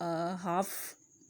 1/2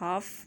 1/2